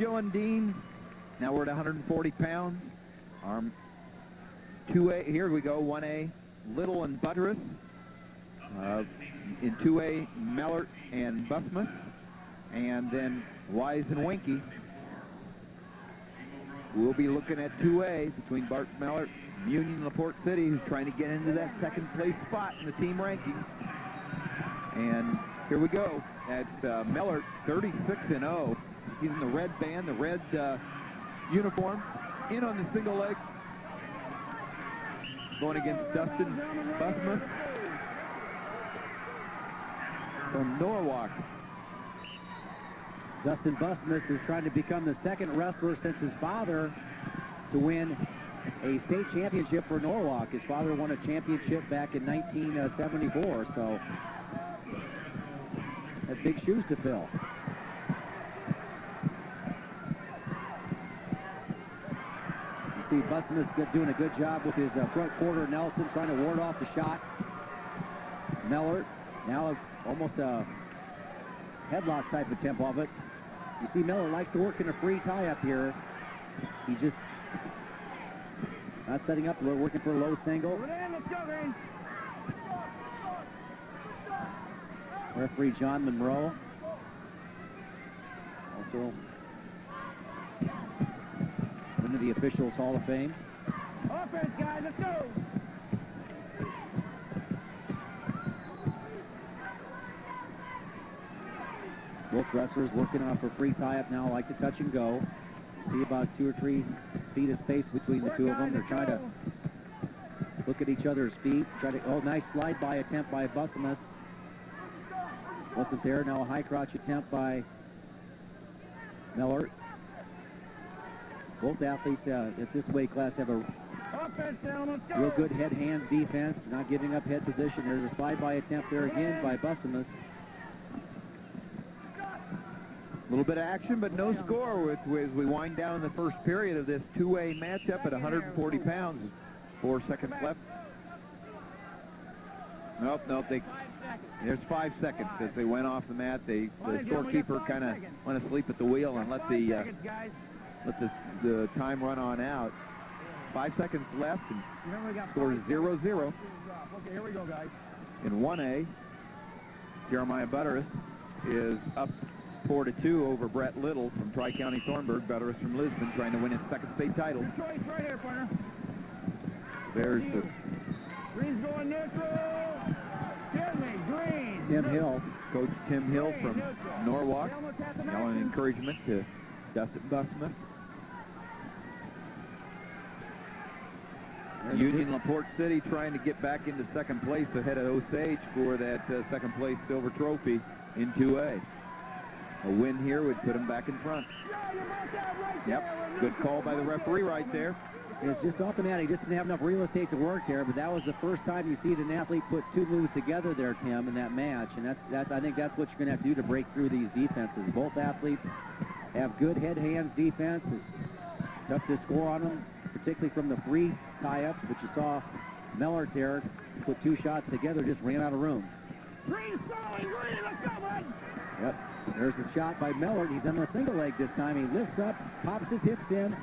Joe and Dean. Now we're at 140 pounds. 2A, here we go, 1A, Little and Butteris. In 2A, Mehlert and Bussanmas. And then Weihs and Winkey. We'll be looking at 2A between Bart Mehlert and Union LaPorte City, who's trying to get into that second place spot in the team rankings. And here we go. That's Mehlert, 36-0. He's in the red band, the red uniform, in on the single leg. Going against Dustin Bussanmas from Norwalk. Dustin Bussanmas is trying to become the second wrestler since his father to win a state championship for Norwalk. His father won a championship back in 1974, so that's big shoes to fill. You see Bussanmas doing a good job with his front quarter Nelson, trying to ward off the shot. Mehlert now almost a headlock type attempt of it. You see Mehlert likes to work in a free tie-up here. He just not setting up, working for a low single. Referee John Monroe. Also into the Officials Hall of Fame. Offense, guys, let's go! Both wrestlers working off a free tie-up now, like the touch and go. See about 2 or 3 feet of space between the two of them. They're trying to look at each other's feet. Oh, nice slide-by attempt by Bussanmas. Wasn't there. Now a high crotch attempt by Mehlert. Both athletes at this weight class have a real good head-hand defense, not giving up head position. There's a slide-by attempt there again by Bussanmas. A little bit of action, but no score as we wind down the first period of this 2A matchup at 140 pounds. 4 seconds left. Nope. There's 5 seconds as they went off the mat. The scorekeeper kind of went asleep at the wheel and let the time run on out. 5 seconds left, and score is 0-0. Okay, here we go, guys. In 1A, Jeremiah Butteris is up 4-2 over Brett Little from Tri-County Thornburg. Butteris from Lisbon trying to win his second state title. Choice right here, partner. There's the Green's going neutral. Green. Tim Hill. Coach Tim Hill from Norwalk. Yelling encouragement to Dustin Bussanmas. Union LaPorte City trying to get back into second place ahead of Osage for that second place silver trophy in 2A. A win here would put them back in front. Yep, good call by the referee right there. It's just off the mat. He just didn't have enough real estate to work there, but that was the first time you see an athlete put 2 moves together there, Tim, in that match. And I think that's what you're going to have to do to break through these defenses. Both athletes have good head-hands defense. It's tough to score on them, particularly from the free tie-ups, but you saw Mehlert there put 2 shots together, just ran out of room. Green's throwing. Green, let's go, bud. Yep. There's a shot by Mehlert. He's on the single leg this time. He lifts up, pops his hips in.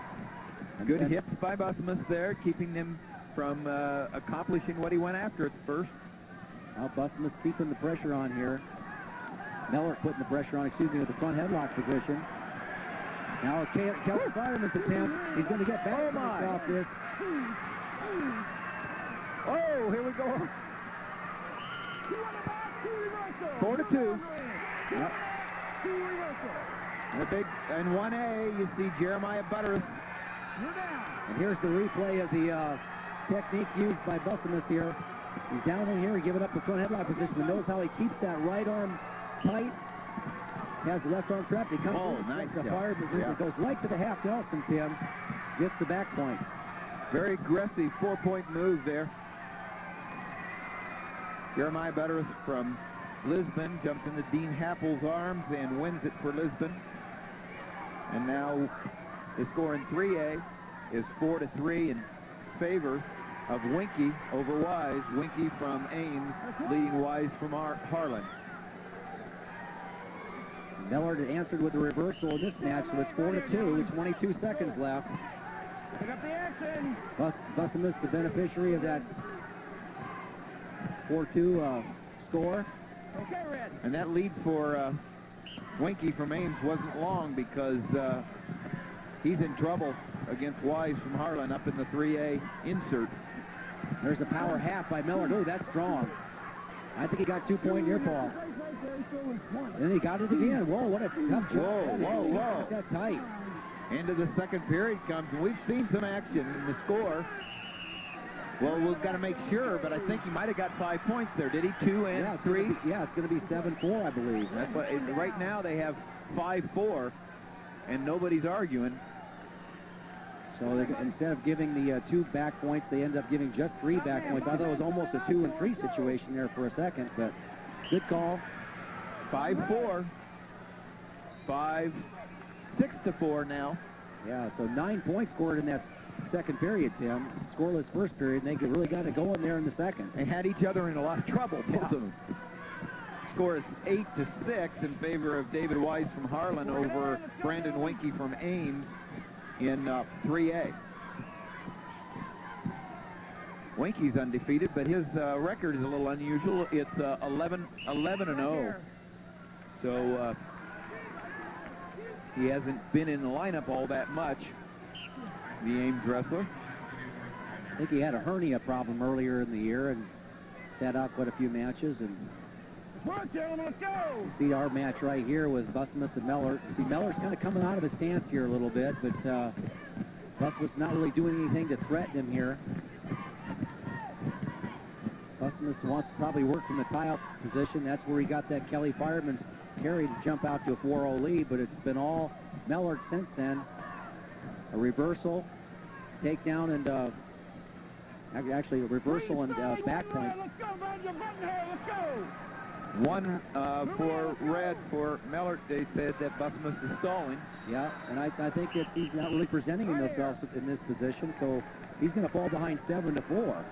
Good hits by Bussanmas there, keeping him from accomplishing what he went after at first. Now Bussanmas keeping the pressure on here. Mehlert putting the pressure on, with the front headlock position. Now a Kelly Fireman's attempt. He's going to get back off this. Oh, here we go. 4-2. Yep. In 1A, you see Jeremiah Butteris. And here's the replay of the technique used by Bussanmas here. He's down in here, giving up the front headlock position, but knows how he keeps that right arm tight. Has the left arm trapped. He comes nice the fire position. Yeah. Goes right to the half Nelson, Tim. Gets the back point. Very aggressive 4-point move there. Jeremiah Butteris from Lisbon jumps into Dean Happel's arms and wins it for Lisbon. And now the score in 3A is 4-3 in favor of Winkey over Weihs. Winkey from Ames leading Weihs from Harlan. Mehlert answered with a reversal in this match, so it's 4-2 with 22 seconds left. Pick up the action. Bussanmas, the beneficiary of that 4-2 score. Okay, Red. And that lead for Winkey from Ames wasn't long because he's in trouble against Weihs from Harlan up in the 3A insert. There's a power half by Mehlert. Oh, that's strong. I think he got 2-point near fall. Then he got it again. Whoa, what a tough job. Whoa. That's tight. Into the second period comes, and we've seen some action in the score. Well, we've got to make sure, but I think he might have got 5 points there. Did he? 2 and 3? It's going to be 7-4, I believe. That's what, right now they have 5-4, and nobody's arguing. So instead of giving the 2 back points, they end up giving just 3 back points. I thought it was almost a 2 and 3 situation there for a second, but good call. 5-4. 6-4 now. Yeah, so 9 points scored in that second period, Tim. Scoreless first period, and they really got it going there in the second. They had each other in a lot of trouble, both of them. Score is 8-6 in favor of David Weihs from Harlan over Brandon Winkey from Ames in 3A. Winkey's undefeated, but his record is a little unusual. It's 11-0. So he hasn't been in the lineup all that much, the Ames wrestler. I think he had a hernia problem earlier in the year and sat out quite a few matches. And Let's go. see our match right here with Bussanmas and Mehlert. See, Mellert's kind of coming out of his stance here a little bit, but Bussanmas not really doing anything to threaten him here. Bussanmas wants to probably work from the tie-out position. That's where he got that Kelly Fireman's carry to jump out to a 4-0 lead, but it's been all Mehlert since then. A reversal, takedown, and actually a reversal and back point. Let's go, let's go. One for red for Mehlert. They said that Bussanmas is stalling. Yeah, and I think that he's not really presenting himself in this position, so he's going to fall behind 7-4.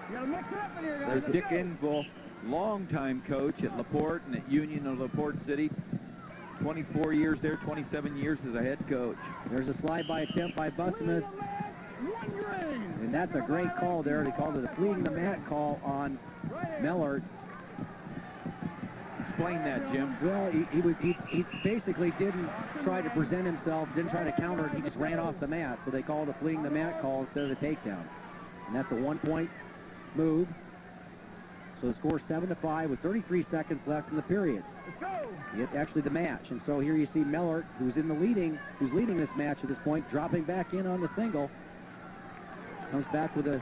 You gotta mix it up in here, guys. There's Dick Insville, longtime coach at LaPorte and at Union of LaPorte City. 24 years there, 27 years as a head coach. There's a slide-by attempt by Bussanmas, and that's a great call there. They called it a fleeing the mat call on Mehlert. Explain that, Jim. Well, he basically didn't try to present himself, didn't try to counter it. He just ran off the mat, so they called a fleeing the mat call instead of the takedown. And that's a 1-point move. So the score is 7-5 with 33 seconds left in the period. Actually the match. And so here you see Mehlert, who's leading this match at this point, dropping back in on the single. Comes back with a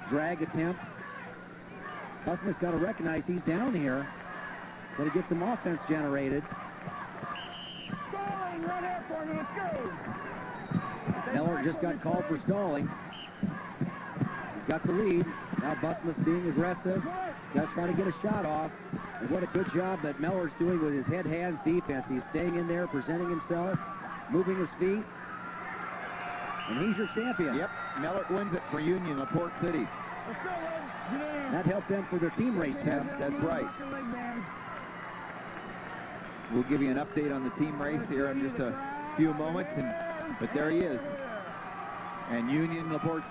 drag attempt. Bussanmas got to recognize he's down here. Got to get some offense generated. Stalling, run out for me, let's go. Mehlert just got called for stalling. He's got the lead. Now Bussanmas being aggressive. Got to try to get a shot off. And what a good job that Mellert's doing with his head-hands defense. He's staying in there, presenting himself, moving his feet. And he's your champion. Yep, Mehlert wins it for Union, LaPorte City. Let's go, Ed. That helped them for their team race, Tim. That's right. We'll give you an update on the team race here in just a few moments, but there he is. And Union LaPorte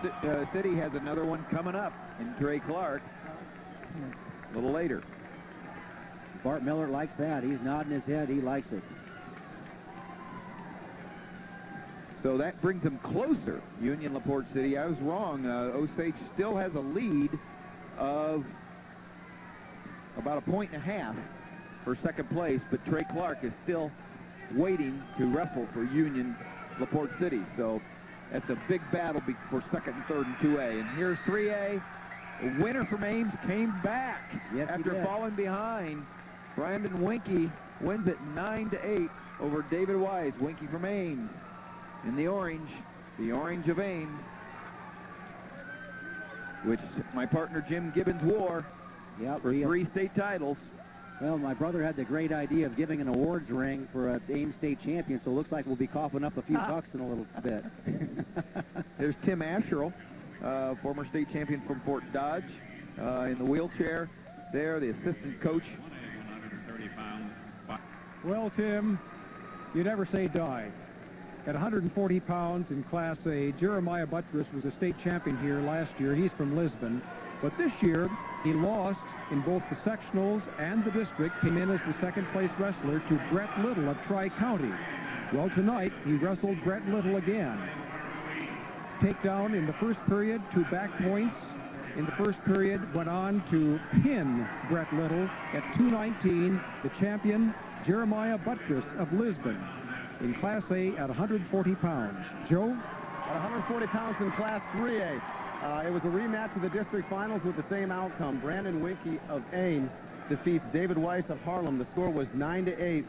City has another one coming up in Trey Clark a little later. Bart Mehlert likes that. He's nodding his head. He likes it. So that brings them closer, Union LaPorte City. I was wrong. Osage still has a lead of about 1.5 points for second place, but Trey Clark is still waiting to wrestle for Union LaPorte City. So that's a big battle for second and third in 2A. And here's 3A. The winner from Ames came back after falling behind. Brandon Winkey wins it 9-8 over David Weihs. Winkey from Ames in the orange of Ames, which my partner Jim Gibbons wore for 3 state titles. Well, my brother had the great idea of giving an awards ring for an Ames state champion, so it looks like we'll be coughing up a few bucks in a little bit. There's Tim Asherle, former state champion from Fort Dodge, in the wheelchair there, the assistant coach. Well, Tim, you never say die. At 140 pounds in Class A, Jeremiah Butteris was a state champion here last year. He's from Lisbon. But this year, he lost in both the sectionals and the district, came in as the second-place wrestler to Brett-Little of Tri-County. Well, tonight, he wrestled Brett-Little again. Takedown in the first period, 2 back points. In the first period, went on to pin Brett-Little at 219, the champion, Jeremiah Butteris of Lisbon, in Class A at 140 pounds. Joe? At 140 pounds in Class 3A. It was a rematch of the district finals with the same outcome. Brandon Winkey of Ames defeats David Weiss of Harlem. The score was 9-8.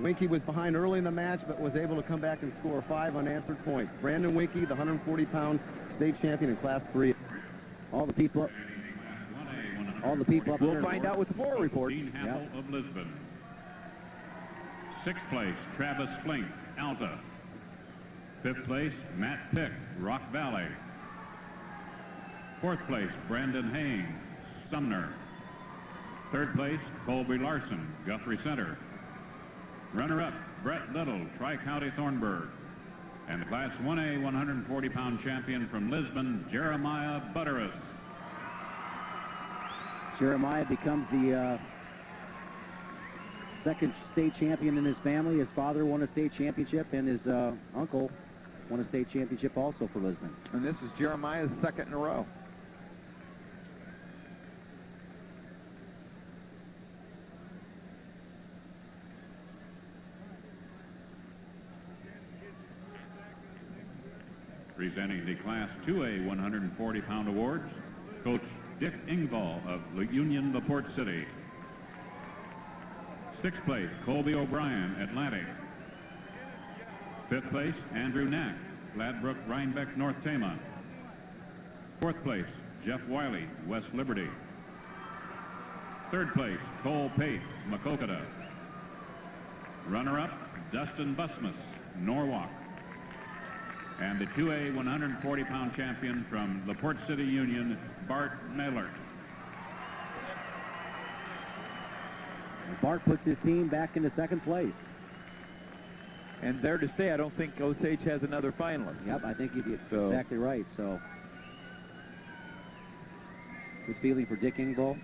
Winkey was behind early in the match, but was able to come back and score 5 unanswered points. Brandon Winkey, the 140-pound state champion in Class 3. All the people up We'll there. find out with the floor report. Dean Hassel of Lisbon. 6th place, Travis Flink, Alta. 5th place, Matt Pick, Rock Valley. 4th place, Brandon Haynes, Sumner. 3rd place, Colby Larson, Guthrie Center. Runner-up, Brett-Little, Tri-County Thornburg. And the Class 1A 140-pound champion from Lisbon, Jeremiah Butteris. Jeremiah becomes the second state champion in his family. His father won a state championship, and his uncle won a state championship also for Lisbon. And this is Jeremiah's second in a row. Presenting the Class 2A 140-pound awards, Coach Dick Ingvall of Union LaPorte City. 6th place, Colby O'Brien, Atlantic. 5th place, Andrew Knack, Gladbrook, Rhinebeck, North Tama. 4th place, Jeff Wiley, West Liberty. 3rd place, Cole Pate, Makokata. Runner-up, Dustin Busmas, Norwalk. And the 2A 140-pound champion from LaPorte City Union, Bart Mehlert. Bart puts his team back into second place. And there to stay, I don't think Osage has another finalist. Yep, I think you're exactly right. So, good feeling for Dick Ingvall.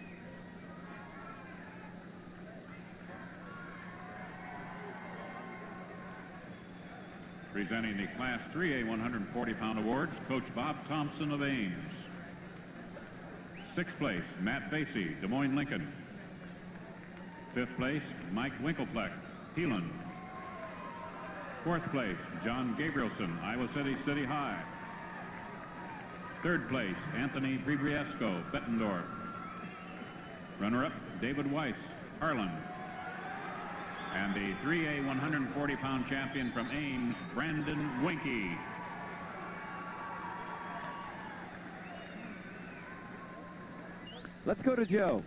Presenting the Class 3A 140-pound awards, Coach Bob Thompson of Ames. 6th place, Matt Basie, Des Moines, Lincoln. 5th place, Mike Winkelfleck, Heelan. 4th place, John Gabrielson, Iowa City City High. 3rd place, Anthony Bribriesco, Bettendorf. Runner-up, David Weiss, Harlan. And the 3A 140-pound champion from Ames, Brandon Winkey. Let's go to Joe.